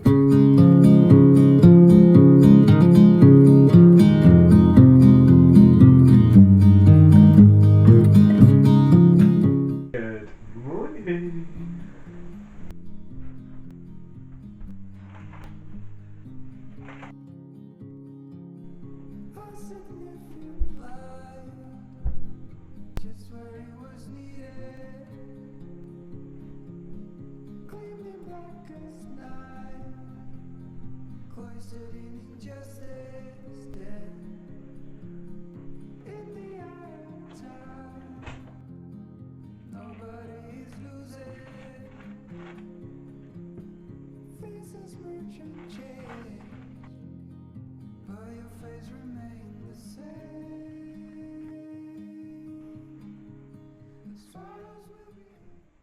Good morning. Just where it was needed, gleaming black as night, cloistered in injustice, dead in the eye of time. Nobody is losing, faces merchant change, but your face remains the same. As far as we'll be.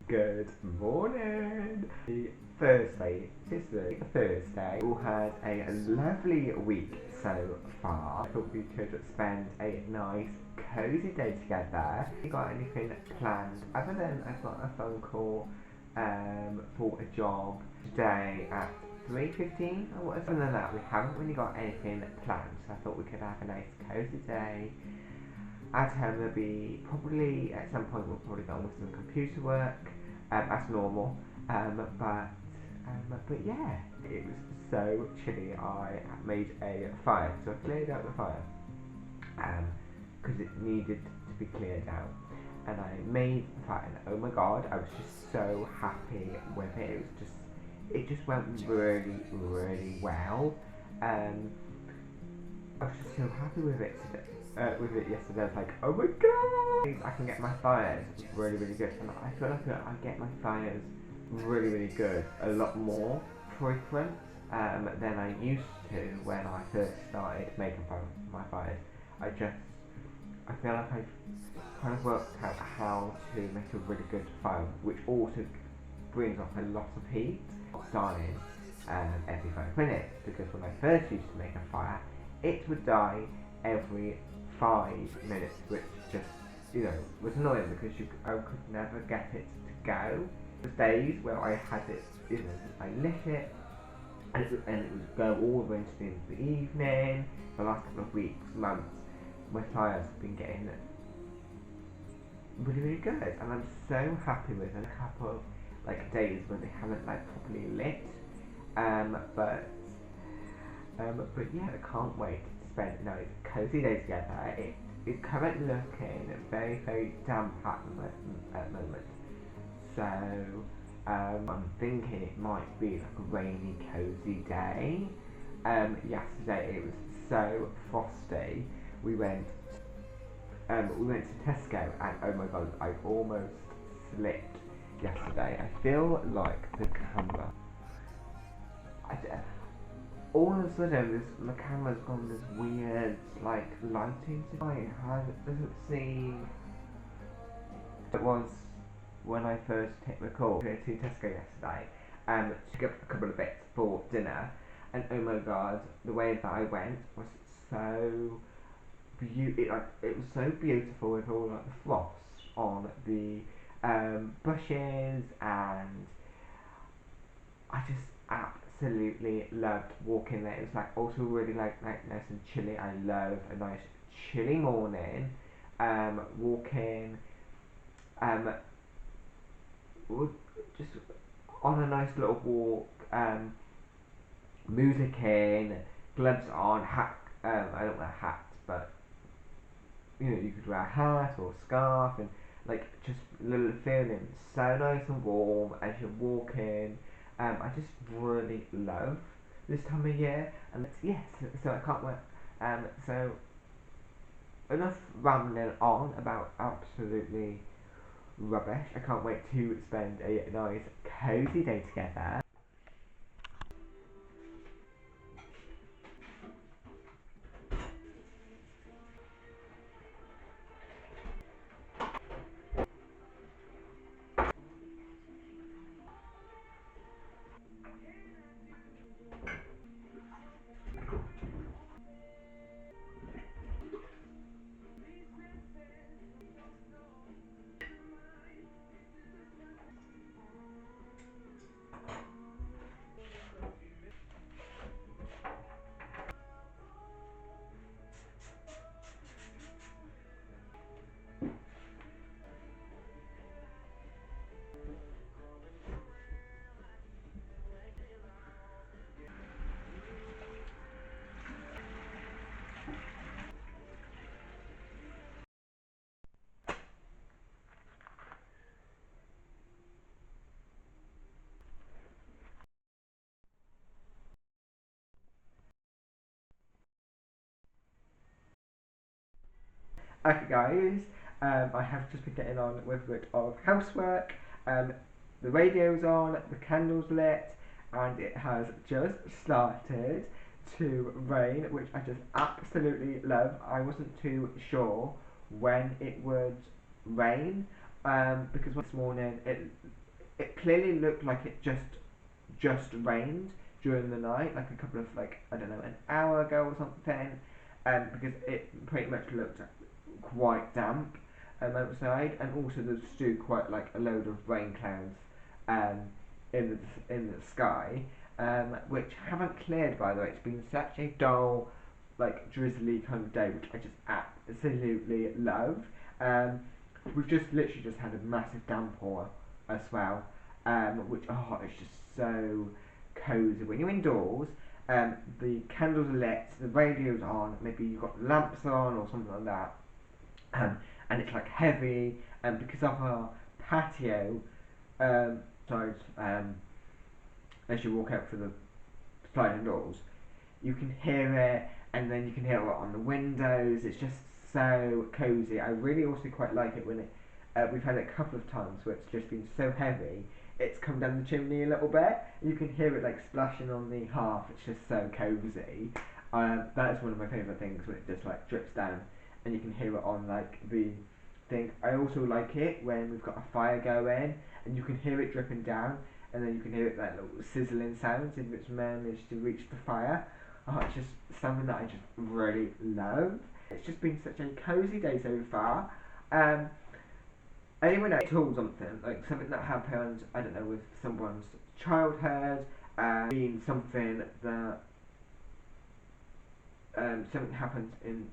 Good morning. Thursday. Thursday. We all had a lovely week so far. I thought we could spend a nice, cozy day together. Have you got anything planned other than I've got a phone call for a job today at 3:15 or whatever? Other than that, we haven't really got anything planned. So I thought we could have a nice, cozy day. At home, there'll be probably at some point we'll probably go on with some computer work as normal. But yeah, it was so chilly. I made a fire, so I cleared out the fire because it needed to be cleared out, and I made the fire. And oh my god, I was just so happy with it. It just went really, really well. I was just so happy with it today. With it yesterday, I was like, oh my god! I can get my fires really, really good, and I feel like I get my fires really, really good a lot more frequent than I used to when I first started making my fires. I feel like I've kind of worked out how to make a really good fire, which also brings off a lot of heat, dying every 5 minutes, because when I first used to make a fire, it would die every 5 minutes, which just, was annoying because I could never get it to go. There's days where I had it, I lit it, and it would go all the way into the evening. The last couple of weeks, months, my fires have been getting really, really good, and I'm so happy with it. A couple of days when they haven't properly lit, but yeah, I can't wait to spend a nice cozy day together. It's currently looking very, very damp at the moment, so I'm thinking it might be a rainy, cozy day. Yesterday it was so frosty. We went to Tesco, and oh my god, I almost slipped yesterday. I feel like the camera. All of a sudden, my camera's gone this weird, lighting design. It doesn't seem. It was when I first hit record to Tesco yesterday, to get a couple of bits for dinner, and oh my god, the way that I went was so it was so beautiful with all the frost on the bushes, and I just absolutely loved walking there. It was also really nice and chilly. I love a nice chilly morning. Walking, um, just on a nice little walk. Music in, gloves on, hat. I don't wear hats, but you could wear a hat or a scarf, and just little feeling so nice and warm as you're walking. I just really love this time of year, and yes, so I can't wait. So enough rambling on about absolutely rubbish. I can't wait to spend a nice cozy day together. Okay guys, I have just been getting on with a bit of housework. The radio's on, the candle's lit, and it has just started to rain, which I just absolutely love. I wasn't too sure when it would rain, because this morning it clearly looked like it just rained during the night, like a couple of I don't know, an hour ago or something, because it pretty much looked quite damp outside, and also there's still quite like a load of rain clouds um, in the sky, which haven't cleared by the way. It's been such a dull, like drizzly kind of day, which I just absolutely love. Um, we've just literally just had a massive downpour as well, which it's just so cozy when you're indoors. The candles are lit, the radio's on, maybe you've got lamps on or something like that, and it's like heavy, and because of our patio, sorry, as you walk out for the sliding doors, you can hear it, and then you can hear it on the windows. It's just so cozy. I really also quite like it when we've had it a couple of times where it's just been so heavy, it's come down the chimney a little bit. You can hear it like splashing on the hearth. It's just so cozy. That is one of my favourite things when it just like drips down, and you can hear it on like the thing. I also like it when we've got a fire going, and you can hear it dripping down, and then you can hear it that little sizzling sounds if it's managed to reach the fire. It's just something that I just really love. It's just been such a cozy day so far. Anyone else told something like something that happened, I don't know, with someone's childhood, being something that something happened in,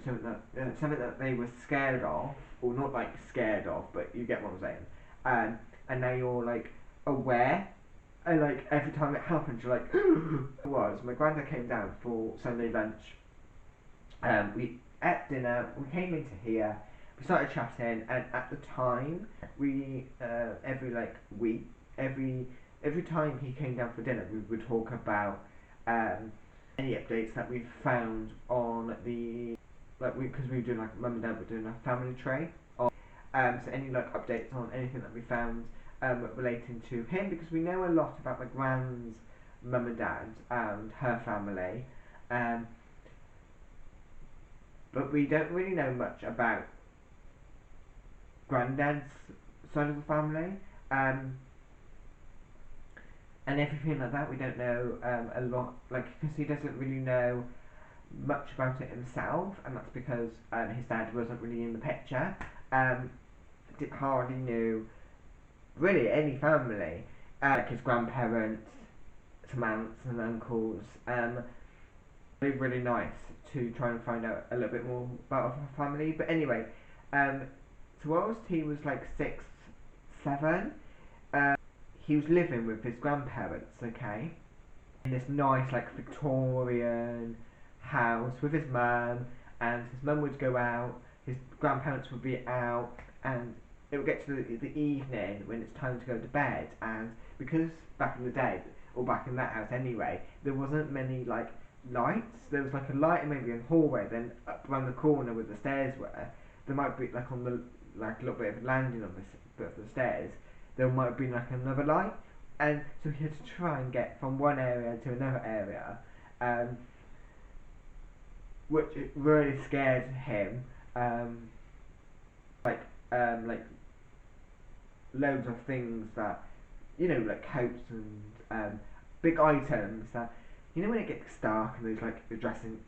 something that they were scared of, or not like scared of, but you get what I'm saying. And now you're like aware, and like every time it happens, you're like, it was. My granddad came down for Sunday lunch. We ate dinner. We came into here. We started chatting, and at the time, we every like week, every time he came down for dinner, we would talk about any updates that we've found on the because we were doing like mum and dad were doing a family tree. So any like updates on anything that we found relating to him, because we know a lot about my grand's mum and dad and her family, but we don't really know much about granddad's side of the family, and everything like that. We don't know a lot, like because he doesn't really know much about it himself, and that's because his dad wasn't really in the picture. Hardly knew really any family, like his grandparents, some aunts and uncles. Really nice to try and find out a little bit more about her family. But anyway, so whilst he was like 6, 7, he was living with his grandparents, okay, in this nice like Victorian house with his mum, and his mum would go out, his grandparents would be out, and it would get to the evening when it's time to go to bed, and because back in the day, or back in that house anyway, there wasn't many like lights. There was like a light maybe in the hallway, then up around the corner where the stairs were, there might be like on the like a little bit of landing on this bit of the stairs, there might have been like another light, and so he had to try and get from one area to another area, which really scared him. Like loads of things that, like coats and big items that, when it gets dark and there's like you're dressing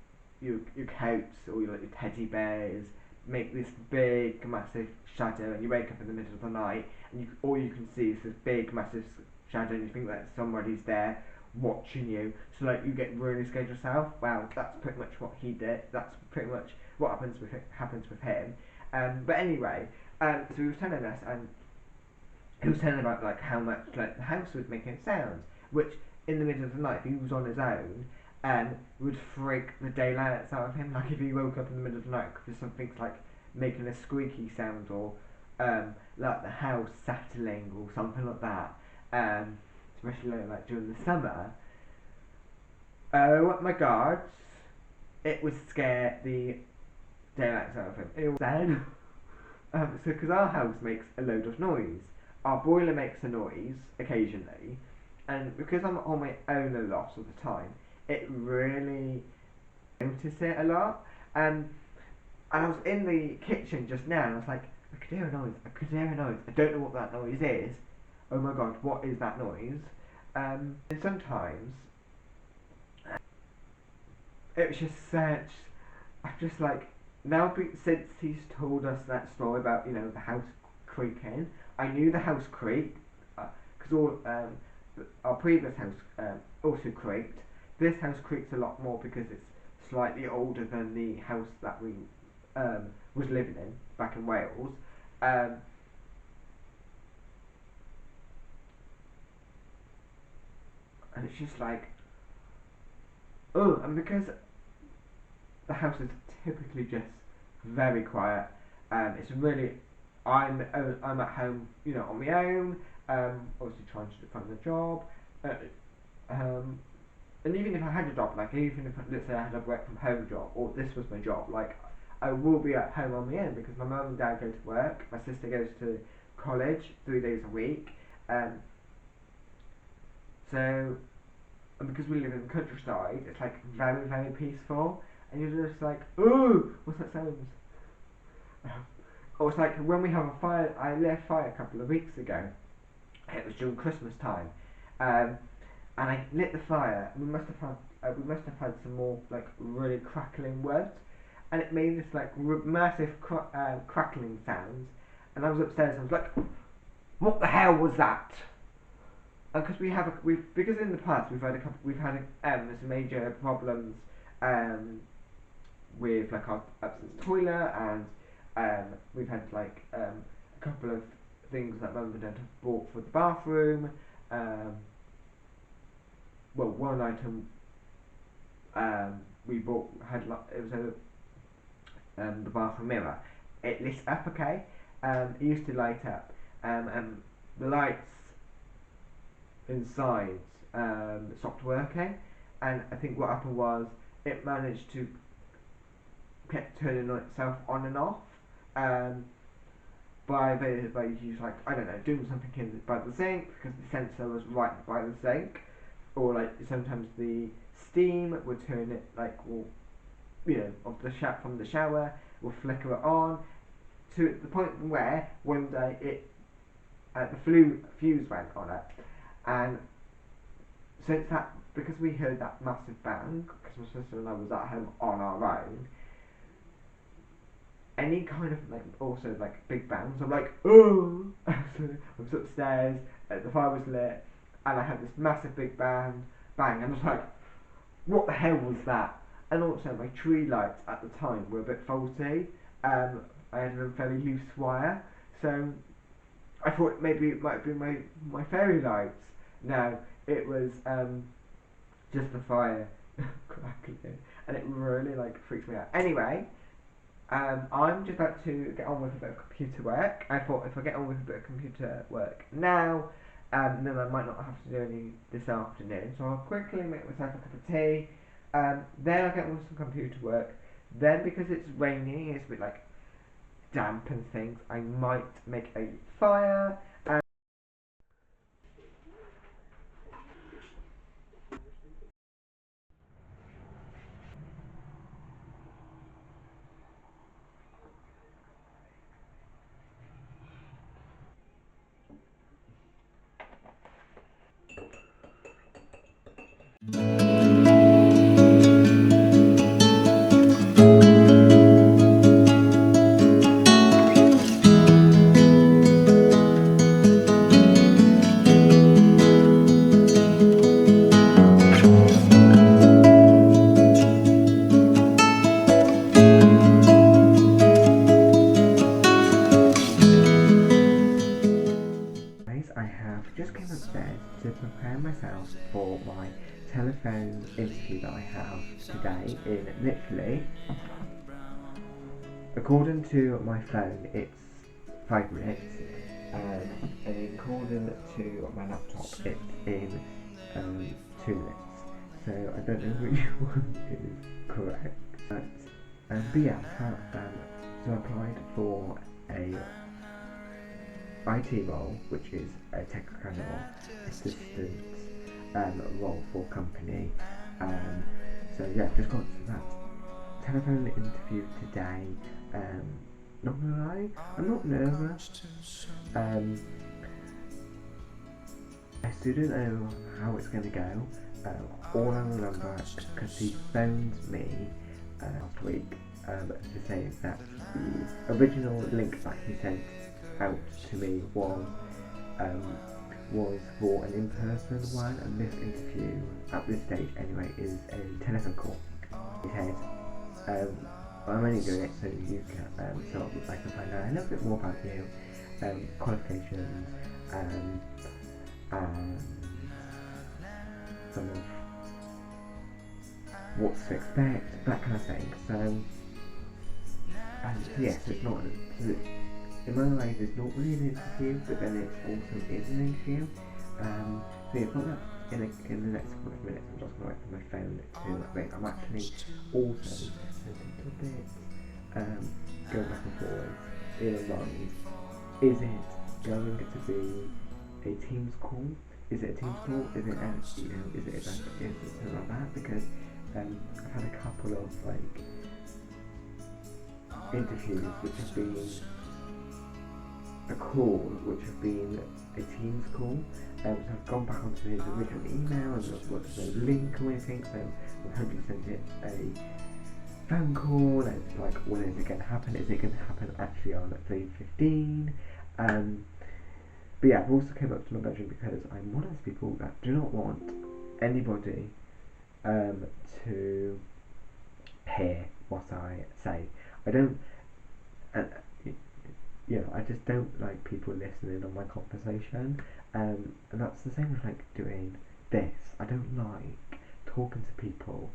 your coats or your teddy bears make this big massive shadow, and you wake up in the middle of the night and all you can see is this big massive shadow, and you think that somebody's there watching you, so like you get really scared yourself. Well, that's pretty much what he did. That's pretty much what happens with him. But anyway, so he was telling us, and he was telling about like how much like the house was making sounds, which in the middle of the night, if he was on his own, would freak the daylights out of him. Like if he woke up in the middle of the night because something's like making a squeaky sound, or like the house settling or something like that. Especially like during the summer. Oh my god, it would scare the daylight saving. It was dead. So because our house makes a load of noise, our boiler makes a noise occasionally, and because I'm on my own a lot of the time, it really notice it a lot. And I was in the kitchen just now, and I was like, I could hear a noise. I could hear a noise. I don't know what that noise is. Oh my god, what is that noise? And sometimes it was just such. I'm just like now since he's told us that story about the house creaking. I knew the house creaked because all our previous house also creaked. This house creaks a lot more because it's slightly older than the house that we was living in back in Wales. Um, and it's just like, oh, and because the house is typically just very quiet, it's really, I'm at home, on my own, obviously trying to find a job, um, and even if I had a job, like even if let's say I had a work from home job, or this was my job, like I will be at home on my own because my mum and dad go to work, my sister goes to college 3 days a week, um, so and because we live in the countryside, it's like very very peaceful, and you're just like, ooh, what's that sound? Or it's like when we have a fire. I lit a fire a couple of weeks ago. It was during Christmas time, and I lit the fire. We must have had some more like really crackling wood, and it made this like massive crackling sounds. And I was upstairs. And I was like, "What the hell was that?" Because because in the past we've had some major problems with like our upstairs toilet, and we've had like a couple of things that mum and dad have bought for the bathroom. Um, well, one item we bought had like it was the bathroom mirror. It lit up, okay. It used to light up, and the lights inside stopped working, and I think what happened was it managed to kept turning itself on and off by use like I don't know doing something by the sink because the sensor was right by the sink, or like sometimes the steam would turn it like of the from the shower will flicker it on to the point where one day the fuse went on it, and since that because we heard that massive bang because my sister and I was at home on our own, any kind of like also like big bangs, I'm like, oh. I was upstairs, the fire was lit, and I had this massive big bang, and I was like, what the hell was that? And also my tree lights at the time were a bit faulty. I had a very loose wire, so I thought maybe it might be my fairy lights. No, it was just the fire crackling, and it really like freaked me out. Anyway, I'm just about to get on with a bit of computer work. I thought if I get on with a bit of computer work now, then I might not have to do any this afternoon. So I'll quickly make myself a cup of tea. Then I'll get on with some computer work. Then because it's raining, it's a bit like damp and things, I might make a fire. Guys, I have just came upstairs to prepare myself for my telephone interview that I have today in literally, according to my phone, it's 5 minutes, and according to my laptop, it's in 2 minutes. So I don't know which one is correct, but But yeah, so I applied for a IT role, which is a technical assistant role for company. So yeah, just got to that telephone interview today. Not gonna lie, I'm not nervous. I still don't know how it's gonna go. All I remember, because he phoned me last week to say that the original link that he sent out to me was for an in-person one, and this interview at this stage anyway is a telephone call. He said, I'm only doing it so you can so I can find out a little bit more about you, qualifications, and some of what to expect, that kind of thing. So yes, it's not. In my ways, it's not really an interview, but then it also is an interview. So yeah, probably in the next couple of minutes, I'm just going to wait for my phone to ring. I'm actually also a little bit going back and forth in my mind. Is it going to be a Teams call? Is it a Teams call? Is it is it something like that? Because I've had a couple of like interviews which have been a call, which have been a Teams call. So I've gone back onto his original email and there's no link or anything, so I've hopefully sent it a phone call, and it's like, when is it going to happen? Is it going to happen actually on 3:15? But yeah, I've also came up to my bedroom because I'm one of those people that do not want anybody to hear what I say. I don't, I just don't like people listening on my conversation, and that's the same with like doing this. I don't like talking to people.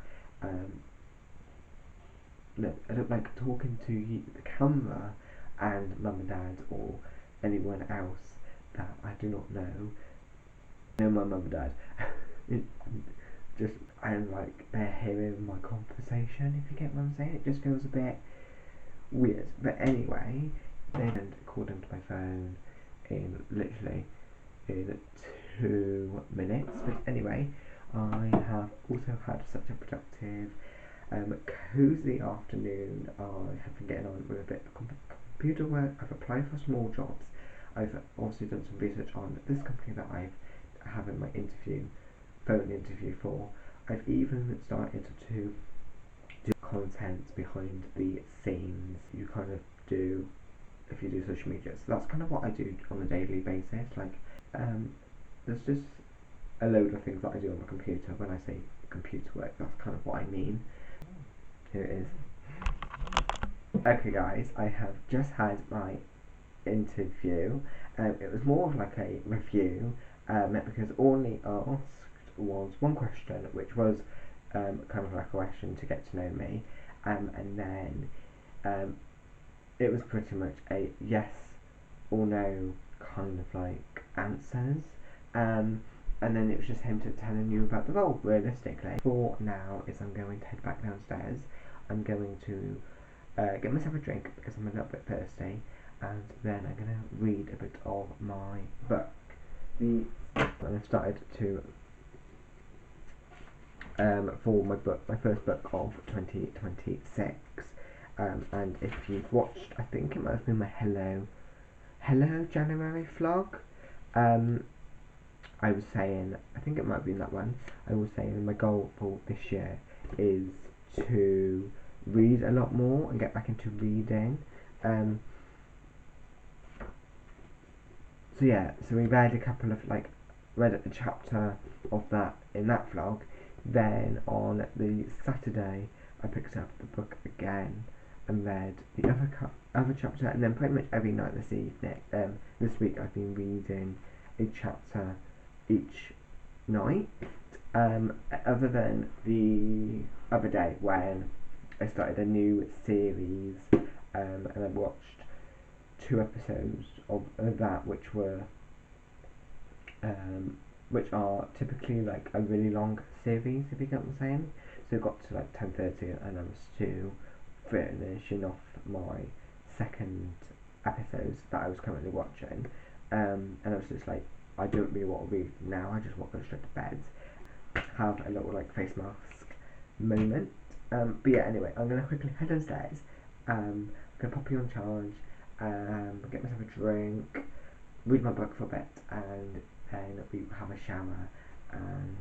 No, I don't like talking to the camera and mum and dad or anyone else that I do not know. I know my mum and dad. It just, I'm like, they're hearing my conversation, if you get what I'm saying. It just feels a bit weird. But anyway, then called into my phone in literally in 2 minutes. But anyway, I have also had such a productive cosy afternoon. I have been getting on with a bit of computer work. I've applied for small jobs. I've also done some research on this company that I've having my phone interview for. I've even started to do content behind the scenes you kind of do if you do social media. So that's kind of what I do on a daily basis. Like, there's just a load of things that I do on the computer. When I say computer work, that's kind of what I mean. Here it is. Okay guys, I have just had my interview. It was more of like a review, because all he asked was one question, which was kind of like a question to get to know me, and then it was pretty much a yes or no kind of like answers, and then it was just him telling you about the role realistically. For now is I'm going to head back downstairs. I'm going to get myself a drink because I'm a little bit thirsty, and then I'm going to read a bit of my book. I've started to for my first book of 2026, and if you've watched, I think it might have been my Hello January vlog. I was saying, I think it might have been that one. I was saying my goal for this year is to read a lot more and get back into reading. So yeah, so we read read a chapter of that in that vlog. Then on the Saturday, I picked up the book again and read the other chapter, and then pretty much every night this evening, this week I've been reading a chapter each night. Other than the other day when I started a new series, and I watched 2 episodes of that, which are typically like a really long series, if you get what I'm saying. So it got to like 10:30 and I was still finishing off my second episodes that I was currently watching, and I was just like, I don't really want to read now. I just want to go straight to bed, have a little like face mask moment. But yeah, anyway, I'm gonna quickly head downstairs. I'm gonna pop you on charge. Get myself a drink, read my book for a bit, and then we have a shower and.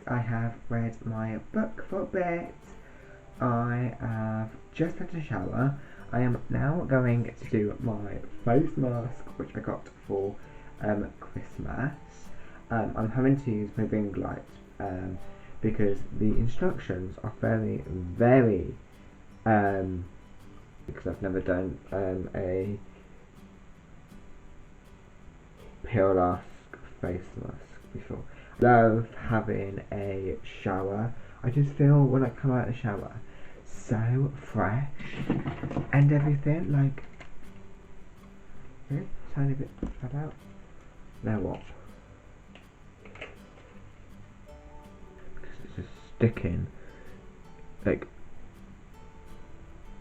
I have read my book for a bit. I have just had a shower. I am now going to do my face mask, which I got for Christmas. I'm having to use my ring light because the instructions are very because I've never done a pure face mask before. Love having a shower. I just feel when I come out of the shower so fresh and everything, like tiny bit spread out. Now what? Because it's just sticking, like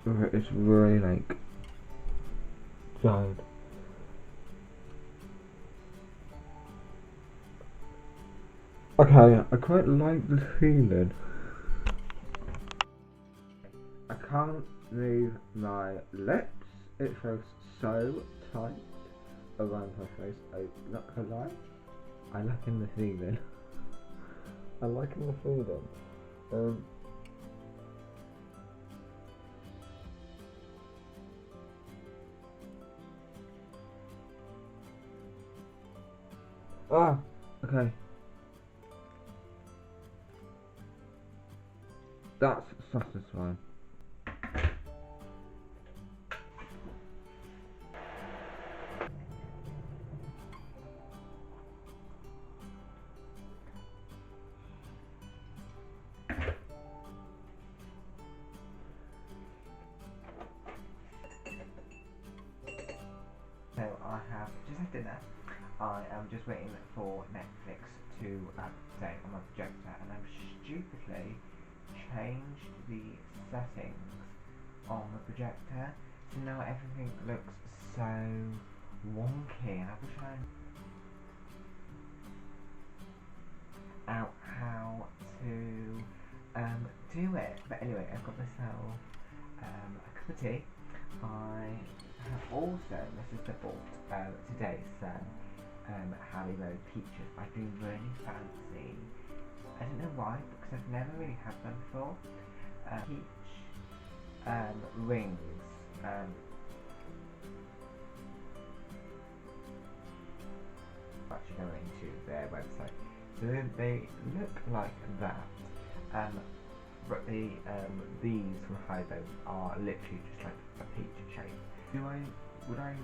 it's really like giant. Okay, I quite like the feeling. I can't move my lips. It feels so tight around my face. I'm not gonna lie. I liking the feeling. I'm liking the feeling. Okay. That's satisfying. So I have just had dinner. I am just waiting for Netflix to update on my projector, and I've stupidly changed the settings on the projector, so now everything looks so wonky, and I wish I out how to do it. But anyway, I've got myself a cup of tea. I have also, this is the bought today's Haribo peaches. I do really fancy, I don't know why, because I've never really had them before, peach rings. Actually going to their website, so they look like that, but the these from Haribo are literally just like a peach shape. Would I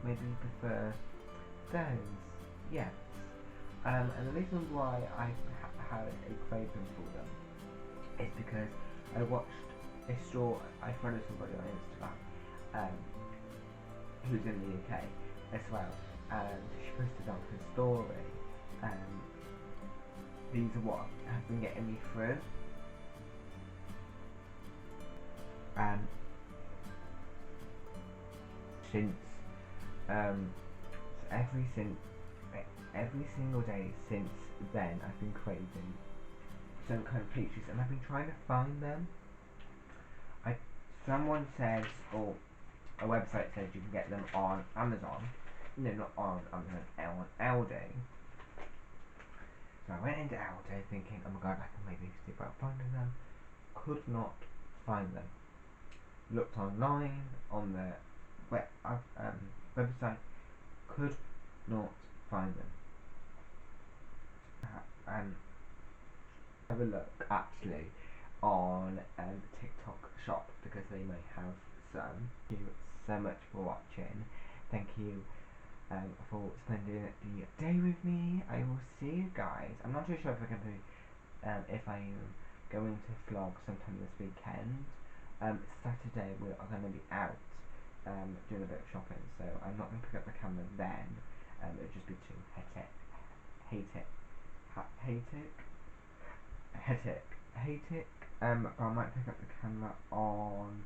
maybe prefer those? Yes. And the reason why I had a craving for them is because I watched I followed somebody on Instagram who's in the UK as well, and she posted on her story, these are what have been getting me through, since every single day since then I've been craving some kind of peaches, and I've been trying to find them. Someone says, or a website says you can get them on Amazon. No, not on Amazon, on Aldi. So I went into Aldi thinking, oh my god, I can maybe see about finding them. Could not find them. Looked online on the website, could not find them. Have a look actually on TikTok shop, because they may have some. Thank you so much for watching. Thank you for spending the day with me. I will see you guys. I'm not too sure if I'm going to if I am going to vlog sometime this weekend. Saturday we are going to be out doing a bit of shopping, so I'm not going to pick up the camera then. It'll just be too hectic. hate it. But I might pick up the camera on